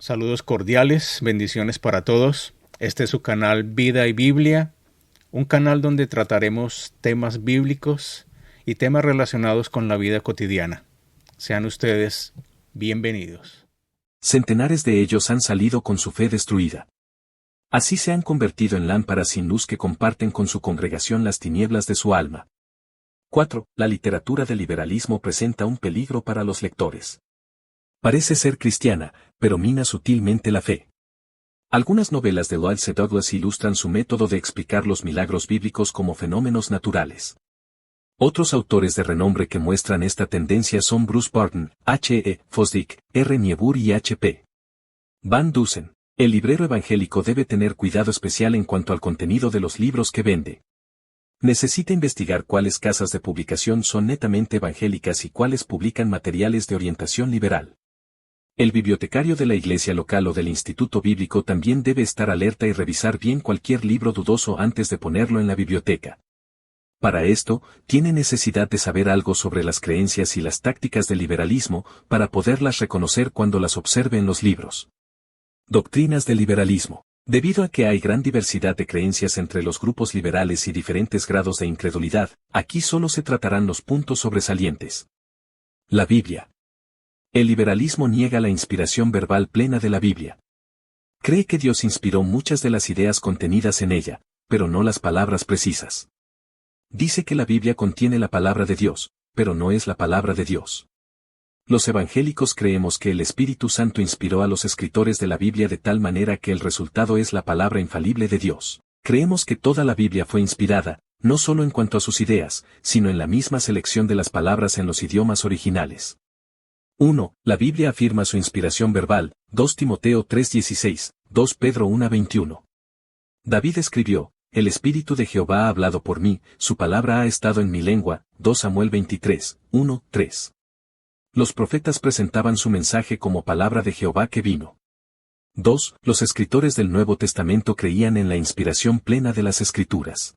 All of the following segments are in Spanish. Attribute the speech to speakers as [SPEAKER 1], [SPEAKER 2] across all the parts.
[SPEAKER 1] Saludos cordiales, bendiciones para todos. Este es su canal Vida y Biblia, un canal donde trataremos temas bíblicos y temas relacionados con la vida cotidiana. Sean ustedes bienvenidos.
[SPEAKER 2] Centenares de ellos han salido con su fe destruida. Así se han convertido en lámparas sin luz que comparten con su congregación las tinieblas de su alma. 4. La literatura del liberalismo presenta un peligro para los lectores. Parece ser cristiana, pero mina sutilmente la fe. Algunas novelas de Lloyd C. Douglas ilustran su método de explicar los milagros bíblicos como fenómenos naturales. Otros autores de renombre que muestran esta tendencia son Bruce Barton, H. E. Fosdick, R. Niebuhr y H. P. Van Dusen. El librero evangélico debe tener cuidado especial en cuanto al contenido de los libros que vende. Necesita investigar cuáles casas de publicación son netamente evangélicas y cuáles publican materiales de orientación liberal. El bibliotecario de la iglesia local o del instituto bíblico también debe estar alerta y revisar bien cualquier libro dudoso antes de ponerlo en la biblioteca. Para esto, tiene necesidad de saber algo sobre las creencias y las tácticas del liberalismo para poderlas reconocer cuando las observe en los libros. Doctrinas del liberalismo. Debido a que hay gran diversidad de creencias entre los grupos liberales y diferentes grados de incredulidad, aquí solo se tratarán los puntos sobresalientes. La Biblia. El liberalismo niega la inspiración verbal plena de la Biblia. Cree que Dios inspiró muchas de las ideas contenidas en ella, pero no las palabras precisas. Dice que la Biblia contiene la palabra de Dios, pero no es la palabra de Dios. Los evangélicos creemos que el Espíritu Santo inspiró a los escritores de la Biblia de tal manera que el resultado es la palabra infalible de Dios. Creemos que toda la Biblia fue inspirada, no solo en cuanto a sus ideas, sino en la misma selección de las palabras en los idiomas originales. 1. La Biblia afirma su inspiración verbal, 2 Timoteo 3:16, 2 Pedro 1:21. David escribió, el Espíritu de Jehová ha hablado por mí, su palabra ha estado en mi lengua, 2 Samuel 23, 1, 3. Los profetas presentaban su mensaje como palabra de Jehová que vino. 2. Los escritores del Nuevo Testamento creían en la inspiración plena de las Escrituras.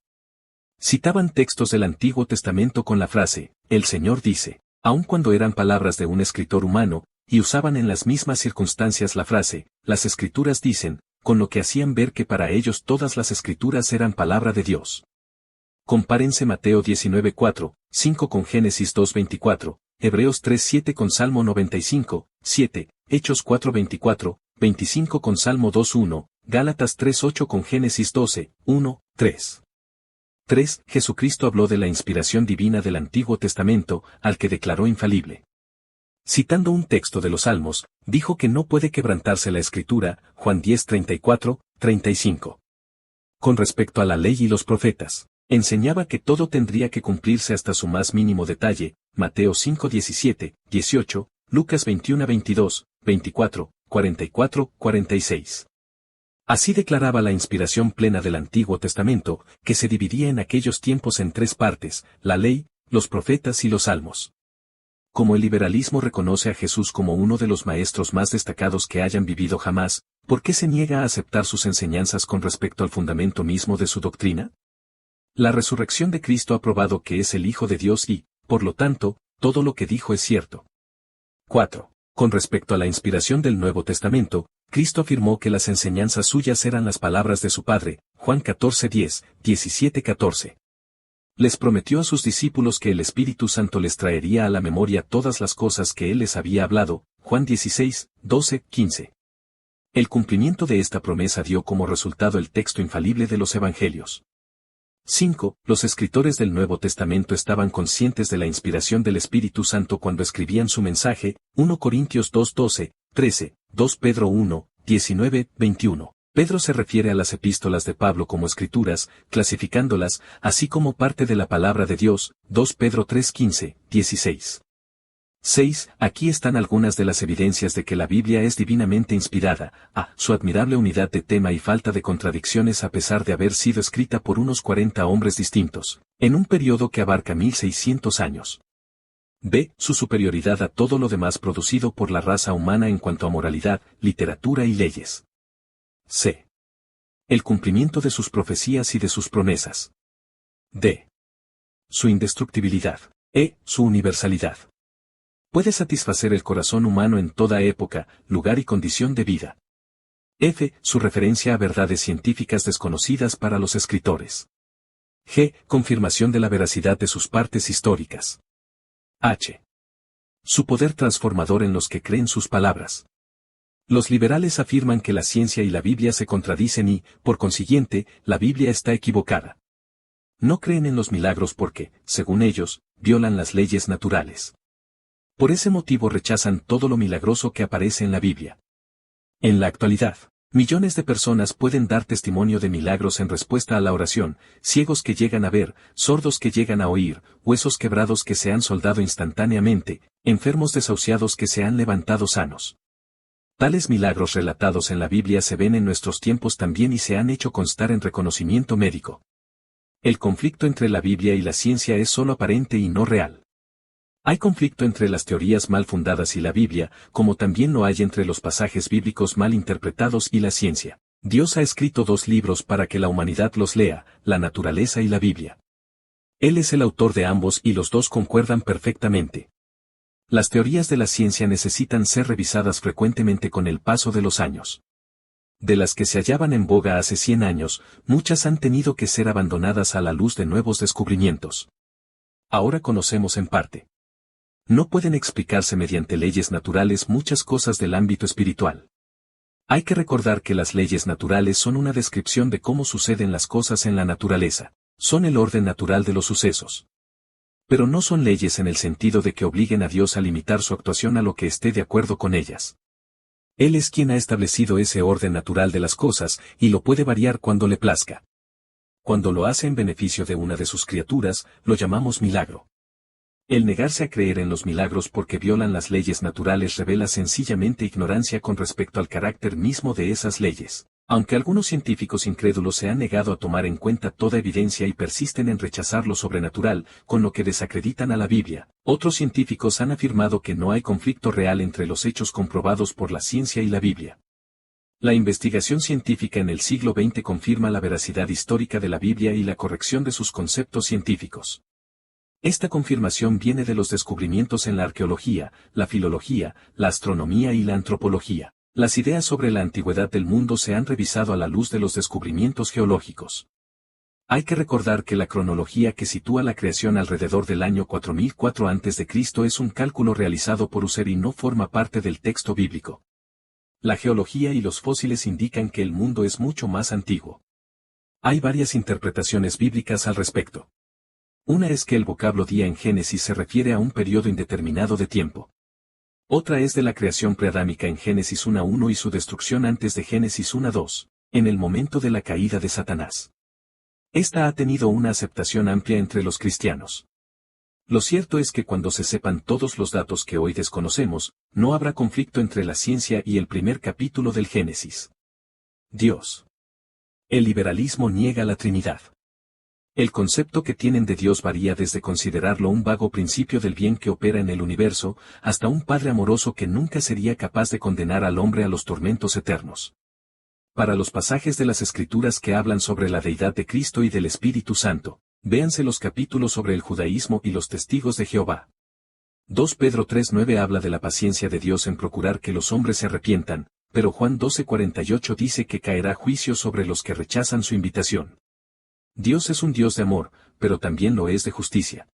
[SPEAKER 2] Citaban textos del Antiguo Testamento con la frase, el Señor dice, aun cuando eran palabras de un escritor humano, y usaban en las mismas circunstancias la frase, las Escrituras dicen, con lo que hacían ver que para ellos todas las Escrituras eran palabra de Dios. Compárense Mateo 19:4, 5 con Génesis 2:24, Hebreos 3:7 con Salmo 95, 7, Hechos 4:24, 25 con Salmo 2:1, Gálatas 3:8 con Génesis 12, 1, 3. 3. Jesucristo habló de la inspiración divina del Antiguo Testamento, al que declaró infalible. Citando un texto de los Salmos, dijo que no puede quebrantarse la Escritura, Juan 10:34, 35. Con respecto a la ley y los profetas, enseñaba que todo tendría que cumplirse hasta su más mínimo detalle, Mateo 5:17, 18, Lucas 21:22, 24, 44, 46. Así declaraba la inspiración plena del Antiguo Testamento, que se dividía en aquellos tiempos en tres partes, la ley, los profetas y los salmos. Como el liberalismo reconoce a Jesús como uno de los maestros más destacados que hayan vivido jamás, ¿por qué se niega a aceptar sus enseñanzas con respecto al fundamento mismo de su doctrina? La resurrección de Cristo ha probado que es el Hijo de Dios y, por lo tanto, todo lo que dijo es cierto. 4. Con respecto a la inspiración del Nuevo Testamento, Cristo afirmó que las enseñanzas suyas eran las palabras de su Padre, Juan 14:10, 17:14. Les prometió a sus discípulos que el Espíritu Santo les traería a la memoria todas las cosas que Él les había hablado, Juan 16, 12, 15. El cumplimiento de esta promesa dio como resultado el texto infalible de los Evangelios. 5. Los escritores del Nuevo Testamento estaban conscientes de la inspiración del Espíritu Santo cuando escribían su mensaje, 1 Corintios 2:12, 13, 2 Pedro 1, 19, 21. Pedro se refiere a las epístolas de Pablo como escrituras, clasificándolas, así como parte de la palabra de Dios, 2 Pedro 3:15, 16. 6. Aquí están algunas de las evidencias de que la Biblia es divinamente inspirada, a. Su admirable unidad de tema y falta de contradicciones a pesar de haber sido escrita por unos 40 hombres distintos, en un periodo que abarca 1600 años. B. Su superioridad a todo lo demás producido por la raza humana en cuanto a moralidad, literatura y leyes. C. El cumplimiento de sus profecías y de sus promesas. D. Su indestructibilidad. E. Su universalidad. Puede satisfacer el corazón humano en toda época, lugar y condición de vida. F. Su referencia a verdades científicas desconocidas para los escritores. G. Confirmación de la veracidad de sus partes históricas. H. Su poder transformador en los que creen sus palabras. Los liberales afirman que la ciencia y la Biblia se contradicen y, por consiguiente, la Biblia está equivocada. No creen en los milagros porque, según ellos, violan las leyes naturales. Por ese motivo rechazan todo lo milagroso que aparece en la Biblia. En la actualidad, millones de personas pueden dar testimonio de milagros en respuesta a la oración, ciegos que llegan a ver, sordos que llegan a oír, huesos quebrados que se han soldado instantáneamente, enfermos desahuciados que se han levantado sanos. Tales milagros relatados en la Biblia se ven en nuestros tiempos también y se han hecho constar en reconocimiento médico. El conflicto entre la Biblia y la ciencia es solo aparente y no real. Hay conflicto entre las teorías mal fundadas y la Biblia, como también lo hay entre los pasajes bíblicos mal interpretados y la ciencia. Dios ha escrito 2 libros para que la humanidad los lea, la naturaleza y la Biblia. Él es el autor de ambos y los 2 concuerdan perfectamente. Las teorías de la ciencia necesitan ser revisadas frecuentemente con el paso de los años. De las que se hallaban en boga hace 100 años, muchas han tenido que ser abandonadas a la luz de nuevos descubrimientos. Ahora conocemos en parte. No pueden explicarse mediante leyes naturales muchas cosas del ámbito espiritual. Hay que recordar que las leyes naturales son una descripción de cómo suceden las cosas en la naturaleza, son el orden natural de los sucesos. Pero no son leyes en el sentido de que obliguen a Dios a limitar su actuación a lo que esté de acuerdo con ellas. Él es quien ha establecido ese orden natural de las cosas, y lo puede variar cuando le plazca. Cuando lo hace en beneficio de una de sus criaturas, lo llamamos milagro. El negarse a creer en los milagros porque violan las leyes naturales revela sencillamente ignorancia con respecto al carácter mismo de esas leyes. Aunque algunos científicos incrédulos se han negado a tomar en cuenta toda evidencia y persisten en rechazar lo sobrenatural, con lo que desacreditan a la Biblia, otros científicos han afirmado que no hay conflicto real entre los hechos comprobados por la ciencia y la Biblia. La investigación científica en el siglo XX confirma la veracidad histórica de la Biblia y la corrección de sus conceptos científicos. Esta confirmación viene de los descubrimientos en la arqueología, la filología, la astronomía y la antropología. Las ideas sobre la antigüedad del mundo se han revisado a la luz de los descubrimientos geológicos. Hay que recordar que la cronología que sitúa la creación alrededor del año 4004 a.C. es un cálculo realizado por User y no forma parte del texto bíblico. La geología y los fósiles indican que el mundo es mucho más antiguo. Hay varias interpretaciones bíblicas al respecto. Una es que el vocablo día en Génesis se refiere a un periodo indeterminado de tiempo. Otra es de la creación preadámica en Génesis 1:1 y su destrucción antes de Génesis 1:2, en el momento de la caída de Satanás. Esta ha tenido una aceptación amplia entre los cristianos. Lo cierto es que cuando se sepan todos los datos que hoy desconocemos, no habrá conflicto entre la ciencia y el primer capítulo del Génesis. Dios. El liberalismo niega la Trinidad. El concepto que tienen de Dios varía desde considerarlo un vago principio del bien que opera en el universo, hasta un Padre amoroso que nunca sería capaz de condenar al hombre a los tormentos eternos. Para los pasajes de las Escrituras que hablan sobre la deidad de Cristo y del Espíritu Santo, véanse los capítulos sobre el judaísmo y los testigos de Jehová. 2 Pedro 3:9 habla de la paciencia de Dios en procurar que los hombres se arrepientan, pero Juan 12:48 dice que caerá juicio sobre los que rechazan su invitación. Dios es un Dios de amor, pero también lo es de justicia.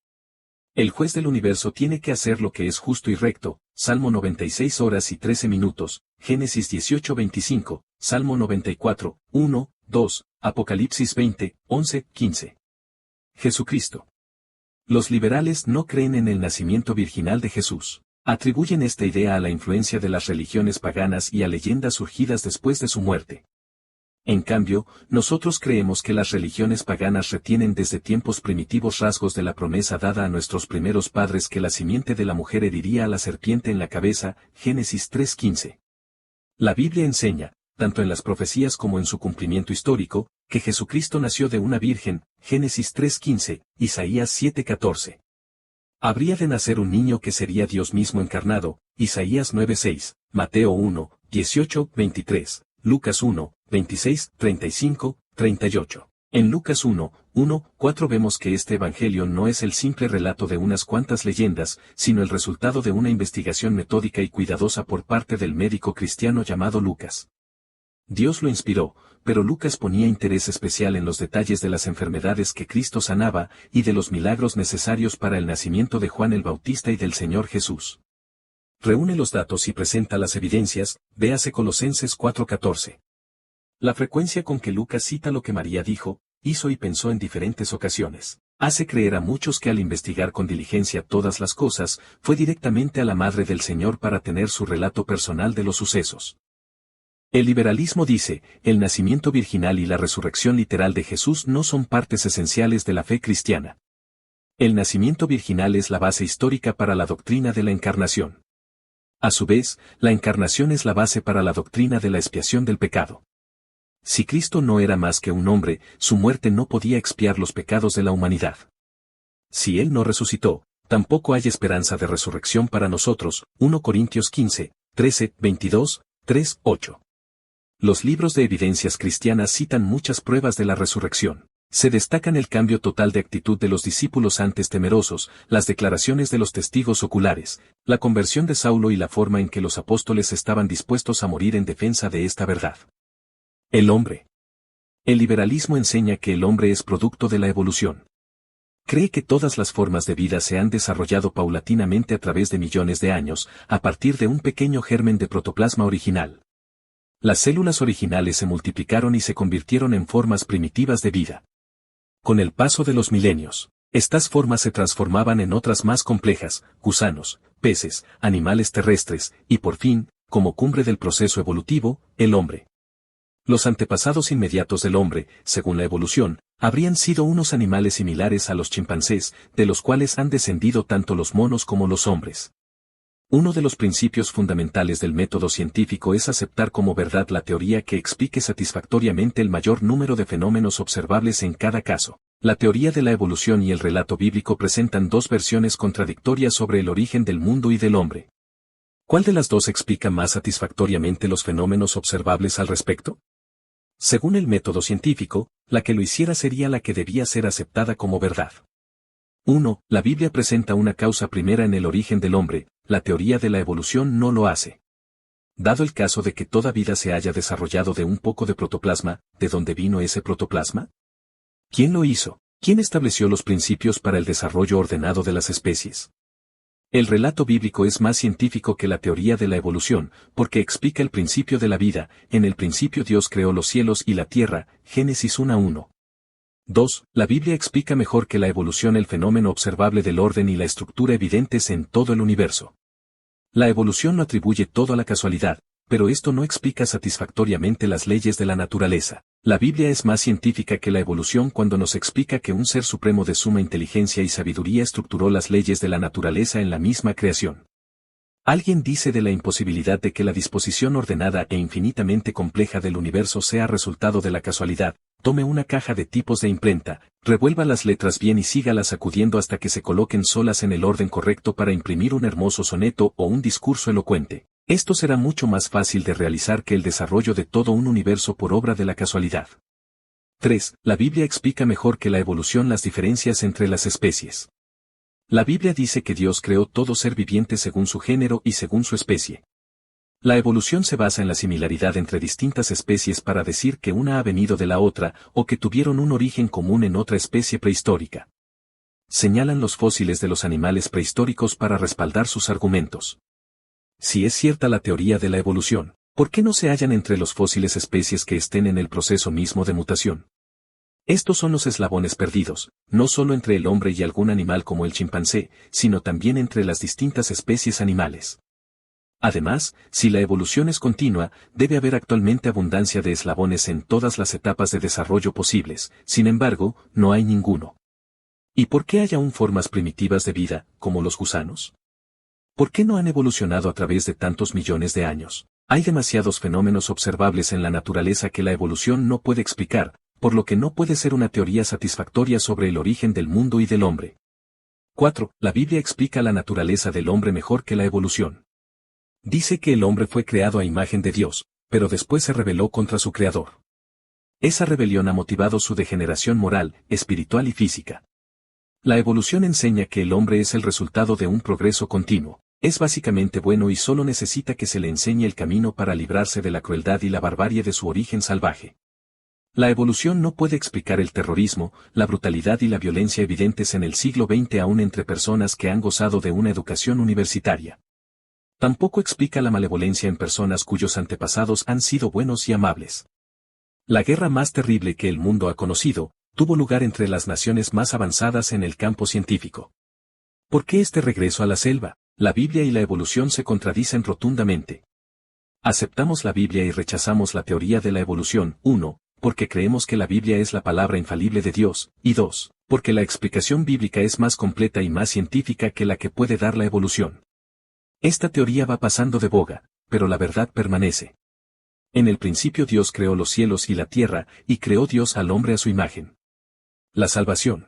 [SPEAKER 2] El juez del universo tiene que hacer lo que es justo y recto, Salmo 96 horas y 13 minutos, Génesis 18:25, Salmo 94, 1, 2, Apocalipsis 20, 11, 15. Jesucristo. Los liberales no creen en el nacimiento virginal de Jesús. Atribuyen esta idea a la influencia de las religiones paganas y a leyendas surgidas después de su muerte. En cambio, nosotros creemos que las religiones paganas retienen desde tiempos primitivos rasgos de la promesa dada a nuestros primeros padres que la simiente de la mujer heriría a la serpiente en la cabeza, Génesis 3:15. La Biblia enseña, tanto en las profecías como en su cumplimiento histórico, que Jesucristo nació de una virgen, Génesis 3:15, Isaías 7:14. Habría de nacer un niño que sería Dios mismo encarnado, Isaías 9:6, Mateo 1:18-23, Lucas 1:26-35, 38. En Lucas 1, 1:4 vemos que este evangelio no es el simple relato de unas cuantas leyendas, sino el resultado de una investigación metódica y cuidadosa por parte del médico cristiano llamado Lucas. Dios lo inspiró, pero Lucas ponía interés especial en los detalles de las enfermedades que Cristo sanaba y de los milagros necesarios para el nacimiento de Juan el Bautista y del Señor Jesús. Reúne los datos y presenta las evidencias, véase Colosenses 4:14. La frecuencia con que Lucas cita lo que María dijo, hizo y pensó en diferentes ocasiones, hace creer a muchos que al investigar con diligencia todas las cosas, fue directamente a la Madre del Señor para tener su relato personal de los sucesos. El liberalismo dice, el nacimiento virginal y la resurrección literal de Jesús no son partes esenciales de la fe cristiana. El nacimiento virginal es la base histórica para la doctrina de la encarnación. A su vez, la encarnación es la base para la doctrina de la expiación del pecado. Si Cristo no era más que un hombre, su muerte no podía expiar los pecados de la humanidad. Si Él no resucitó, tampoco hay esperanza de resurrección para nosotros. 1 Corintios 15, 13, 22, 3, 8. Los libros de evidencias cristianas citan muchas pruebas de la resurrección. Se destacan el cambio total de actitud de los discípulos antes temerosos, las declaraciones de los testigos oculares, la conversión de Saulo y la forma en que los apóstoles estaban dispuestos a morir en defensa de esta verdad. El hombre. El liberalismo enseña que el hombre es producto de la evolución. Cree que todas las formas de vida se han desarrollado paulatinamente a través de millones de años, a partir de un pequeño germen de protoplasma original. Las células originales se multiplicaron y se convirtieron en formas primitivas de vida. Con el paso de los milenios, estas formas se transformaban en otras más complejas, gusanos, peces, animales terrestres, y por fin, como cumbre del proceso evolutivo, el hombre. Los antepasados inmediatos del hombre, según la evolución, habrían sido unos animales similares a los chimpancés, de los cuales han descendido tanto los monos como los hombres. Uno de los principios fundamentales del método científico es aceptar como verdad la teoría que explique satisfactoriamente el mayor número de fenómenos observables en cada caso. La teoría de la evolución y el relato bíblico presentan dos versiones contradictorias sobre el origen del mundo y del hombre. ¿Cuál de las dos explica más satisfactoriamente los fenómenos observables al respecto? Según el método científico, la que lo hiciera sería la que debía ser aceptada como verdad. 1. La Biblia presenta una causa primera en el origen del hombre, la teoría de la evolución no lo hace. Dado el caso de que toda vida se haya desarrollado de un poco de protoplasma, ¿de dónde vino ese protoplasma? ¿Quién lo hizo? ¿Quién estableció los principios para el desarrollo ordenado de las especies? El relato bíblico es más científico que la teoría de la evolución, porque explica el principio de la vida. En el principio Dios creó los cielos y la tierra, Génesis 1:1. 2. La Biblia explica mejor que la evolución el fenómeno observable del orden y la estructura evidentes en todo el universo. La evolución no atribuye todo a la casualidad, pero esto no explica satisfactoriamente las leyes de la naturaleza. La Biblia es más científica que la evolución cuando nos explica que un ser supremo de suma inteligencia y sabiduría estructuró las leyes de la naturaleza en la misma creación. Alguien dice de la imposibilidad de que la disposición ordenada e infinitamente compleja del universo sea resultado de la casualidad. Tome una caja de tipos de imprenta, revuelva las letras bien y sígalas sacudiendo hasta que se coloquen solas en el orden correcto para imprimir un hermoso soneto o un discurso elocuente. Esto será mucho más fácil de realizar que el desarrollo de todo un universo por obra de la casualidad. 3. La Biblia explica mejor que la evolución las diferencias entre las especies. La Biblia dice que Dios creó todo ser viviente según su género y según su especie. La evolución se basa en la similaridad entre distintas especies para decir que una ha venido de la otra o que tuvieron un origen común en otra especie prehistórica. Señalan los fósiles de los animales prehistóricos para respaldar sus argumentos. Si es cierta la teoría de la evolución, ¿por qué no se hallan entre los fósiles especies que estén en el proceso mismo de mutación? Estos son los eslabones perdidos, no solo entre el hombre y algún animal como el chimpancé, sino también entre las distintas especies animales. Además, si la evolución es continua, debe haber actualmente abundancia de eslabones en todas las etapas de desarrollo posibles, sin embargo, no hay ninguno. ¿Y por qué hay aún formas primitivas de vida, como los gusanos? ¿Por qué no han evolucionado a través de tantos millones de años? Hay demasiados fenómenos observables en la naturaleza que la evolución no puede explicar, por lo que no puede ser una teoría satisfactoria sobre el origen del mundo y del hombre. 4. La Biblia explica la naturaleza del hombre mejor que la evolución. Dice que el hombre fue creado a imagen de Dios, pero después se rebeló contra su creador. Esa rebelión ha motivado su degeneración moral, espiritual y física. La evolución enseña que el hombre es el resultado de un progreso continuo. Es básicamente bueno y solo necesita que se le enseñe el camino para librarse de la crueldad y la barbarie de su origen salvaje. La evolución no puede explicar el terrorismo, la brutalidad y la violencia evidentes en el siglo XX aún entre personas que han gozado de una educación universitaria. Tampoco explica la malevolencia en personas cuyos antepasados han sido buenos y amables. La guerra más terrible que el mundo ha conocido, tuvo lugar entre las naciones más avanzadas en el campo científico. ¿Por qué este regreso a la selva? La Biblia y la evolución se contradicen rotundamente. Aceptamos la Biblia y rechazamos la teoría de la evolución. 1. Porque creemos que la Biblia es la palabra infalible de Dios, y 2. Porque la explicación bíblica es más completa y más científica que la que puede dar la evolución. Esta teoría va pasando de boga, pero la verdad permanece. En el principio Dios creó los cielos y la tierra, y creó Dios al hombre a su imagen. La salvación.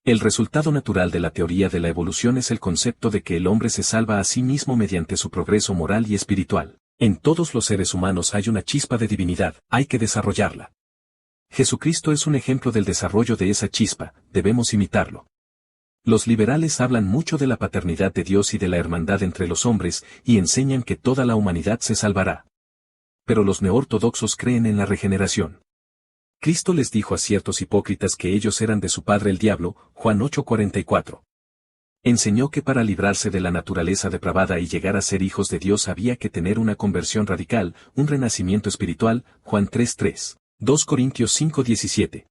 [SPEAKER 2] El resultado natural de la teoría de la evolución es el concepto de que el hombre se salva a sí mismo mediante su progreso moral y espiritual. En todos los seres humanos hay una chispa de divinidad, hay que desarrollarla. Jesucristo es un ejemplo del desarrollo de esa chispa, debemos imitarlo. Los liberales hablan mucho de la paternidad de Dios y de la hermandad entre los hombres, y enseñan que toda la humanidad se salvará. Pero los neortodoxos creen en la regeneración. Cristo les dijo a ciertos hipócritas que ellos eran de su padre el diablo, Juan 8:44. Enseñó que para librarse de la naturaleza depravada y llegar a ser hijos de Dios había que tener una conversión radical, un renacimiento espiritual, Juan 3:3. 2 Corintios 5:17.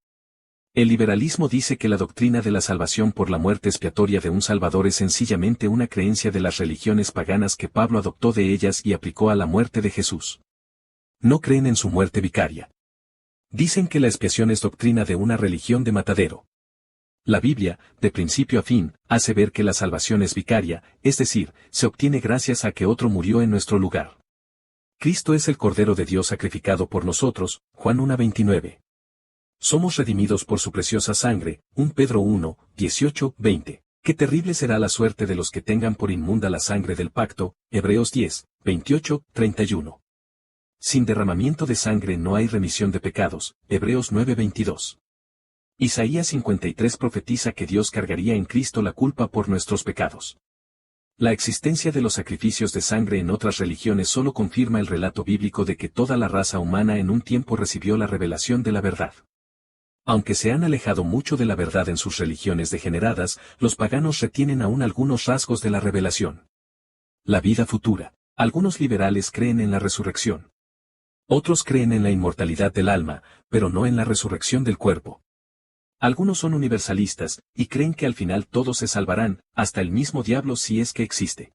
[SPEAKER 2] El liberalismo dice que la doctrina de la salvación por la muerte expiatoria de un Salvador es sencillamente una creencia de las religiones paganas que Pablo adoptó de ellas y aplicó a la muerte de Jesús. No creen en su muerte vicaria. Dicen que la expiación es doctrina de una religión de matadero. La Biblia, de principio a fin, hace ver que la salvación es vicaria, es decir, se obtiene gracias a que otro murió en nuestro lugar. Cristo es el Cordero de Dios sacrificado por nosotros, Juan 1:29. Somos redimidos por su preciosa sangre, 1 Pedro 1, 18, 20. Qué terrible será la suerte de los que tengan por inmunda la sangre del pacto, Hebreos 10, 28, 31. Sin derramamiento de sangre no hay remisión de pecados, Hebreos 9:22. Isaías 53 profetiza que Dios cargaría en Cristo la culpa por nuestros pecados. La existencia de los sacrificios de sangre en otras religiones solo confirma el relato bíblico de que toda la raza humana en un tiempo recibió la revelación de la verdad. Aunque se han alejado mucho de la verdad en sus religiones degeneradas, los paganos retienen aún algunos rasgos de la revelación. La vida futura. Algunos liberales creen en la resurrección. Otros creen en la inmortalidad del alma, pero no en la resurrección del cuerpo. Algunos son universalistas, y creen que al final todos se salvarán, hasta el mismo diablo si es que existe.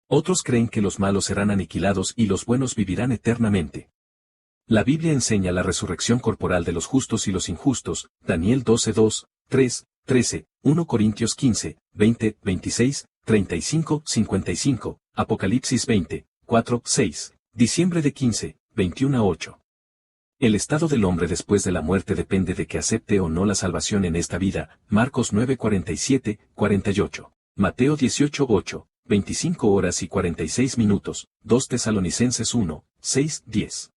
[SPEAKER 2] Otros creen que los malos serán aniquilados y los buenos vivirán eternamente. La Biblia enseña la resurrección corporal de los justos y los injustos, Daniel 12:2, 3, 13, 1 Corintios 15, 20, 26, 35, 55, Apocalipsis 20, 4, 6, diciembre de 15, 21-8. El estado del hombre después de la muerte depende de que acepte o no la salvación en esta vida, Marcos 9:47, 48, Mateo 18:8, 25 horas y 46 minutos, 2 Tesalonicenses 1, 6, 10.